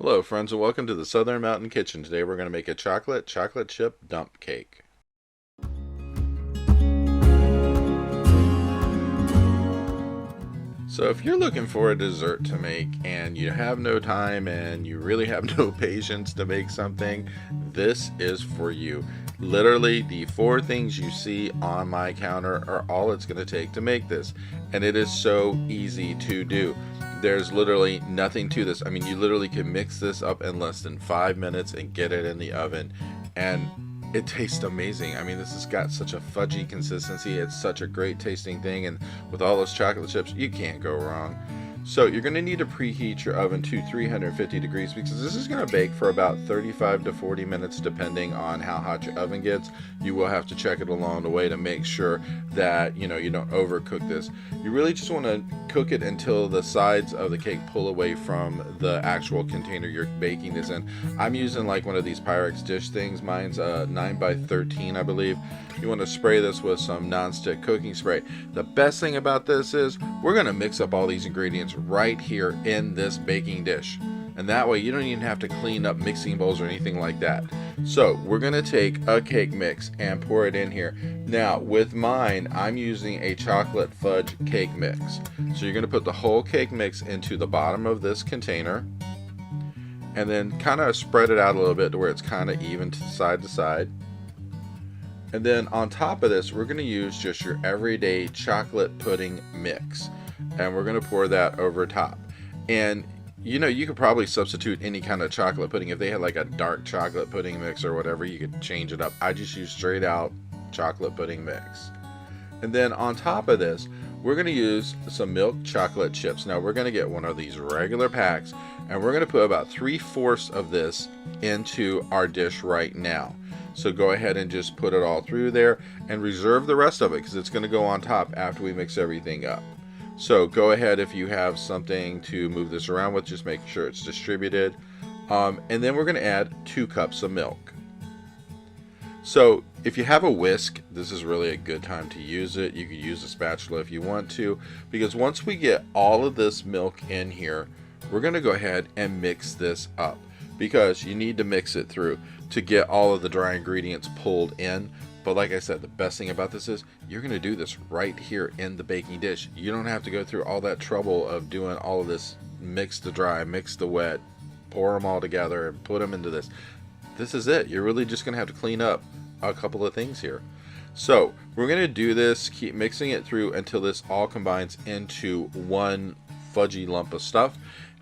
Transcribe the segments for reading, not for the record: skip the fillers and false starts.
Hello friends and welcome to the Southern Mountain Kitchen. Today we're going to make a chocolate chip dump cake. So if you're looking for a dessert to make and you have no time and you really have no patience to make something, this is for you. Literally the four things you see on my counter are all it's going to take to make this, and it is so easy to do. There's literally nothing to this. I mean, you literally can mix this up in less than 5 minutes and get it in the oven, and it tastes amazing. I mean, this has got such a fudgy consistency. It's such a great tasting thing, and with all those chocolate chips, you can't go wrong. So you're going to need to preheat your oven to 350 degrees because this is going to bake for about 35 to 40 minutes depending on how hot your oven gets. You will have to check it along the way to make sure that you don't overcook this. You really just want to cook it until the sides of the cake pull away from the actual container you're baking this in. I'm using like one of these Pyrex dish things. Mine's 9 by 13, I believe. You want to spray this with some non-stick cooking spray. The best thing about this is we're going to mix up all these ingredients right here in this baking dish, and that way you don't even have to clean up mixing bowls or anything like that. So we're going to take a cake mix and pour it in here. Now with mine, I'm using a chocolate fudge cake mix. So you're going to put the whole cake mix into the bottom of this container and then kind of spread it out a little bit to where it's kind of even to side. And then on top of this, we're going to use just your everyday chocolate pudding mix, and we're going to pour that over top. And you could probably substitute any kind of chocolate pudding. If they had like a dark chocolate pudding mix or whatever, you could change it up. I just use straight out chocolate pudding mix. And then on top of this, we're going to use some milk chocolate chips. Now we're going to get one of these regular packs, and we're going to put about 3/4 of this into our dish right now. So go ahead and just put it all through there and reserve the rest of it because it's going to go on top after we mix everything up. So go ahead, if you have something to move this around with, just make sure it's distributed. And then we're going to add 2 cups of milk. So if you have a whisk, this is really a good time to use it. You could use a spatula if you want to, because once we get all of this milk in here, we're going to go ahead and mix this up, because you need to mix it through to get all of the dry ingredients pulled in. But like I said, the best thing about this is you're going to do this right here in the baking dish. You don't have to go through all that trouble of doing all of this mix the dry, mix the wet, pour them all together and put them into this. This is it. You're really just going to have to clean up a couple of things here. So we're going to do this, keep mixing it through until this all combines into one fudgy lump of stuff.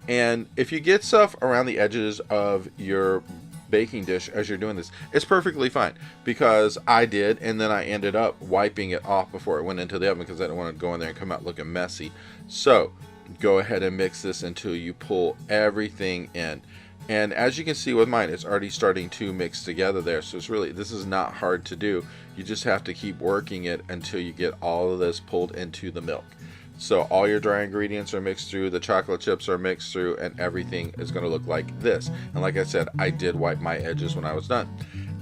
And if you get stuff around the edges of your baking dish as you're doing this, it's perfectly fine, because I did, and then I ended up wiping it off before it went into the oven because I didn't want to go in there and come out looking messy. So go ahead and mix this until you pull everything in. And as you can see with mine, it's already starting to mix together there. So this is not hard to do. You just have to keep working it until you get all of this pulled into the milk. So all your dry ingredients are mixed through, the chocolate chips are mixed through, and everything is going to look like this. And like I said, I did wipe my edges when I was done.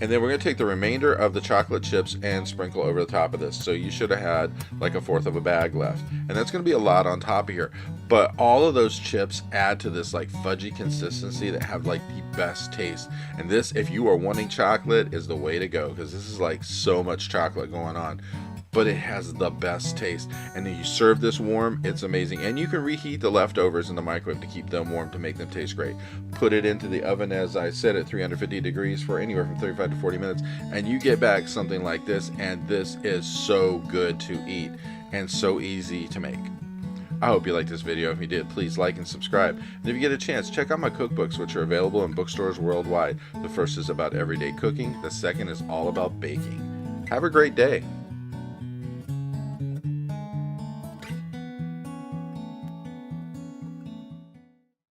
And then we're going to take the remainder of the chocolate chips and sprinkle over the top of this. So you should have had like 1/4 of a bag left. And that's going to be a lot on top of here. But all of those chips add to this like fudgy consistency that have like the best taste. And this, if you are wanting chocolate, is the way to go, because this is like so much chocolate going on. But it has the best taste, and then you serve this warm, it's amazing. And you can reheat the leftovers in the microwave to keep them warm to make them taste great. Put it into the oven, as I said, at 350 degrees for anywhere from 35 to 40 minutes, and you get back something like this, and this is so good to eat and so easy to make. I hope you liked this video. If you did, please like and subscribe. And if you get a chance, check out my cookbooks, which are available in bookstores worldwide. The first is about everyday cooking. The second is all about baking. Have a great day.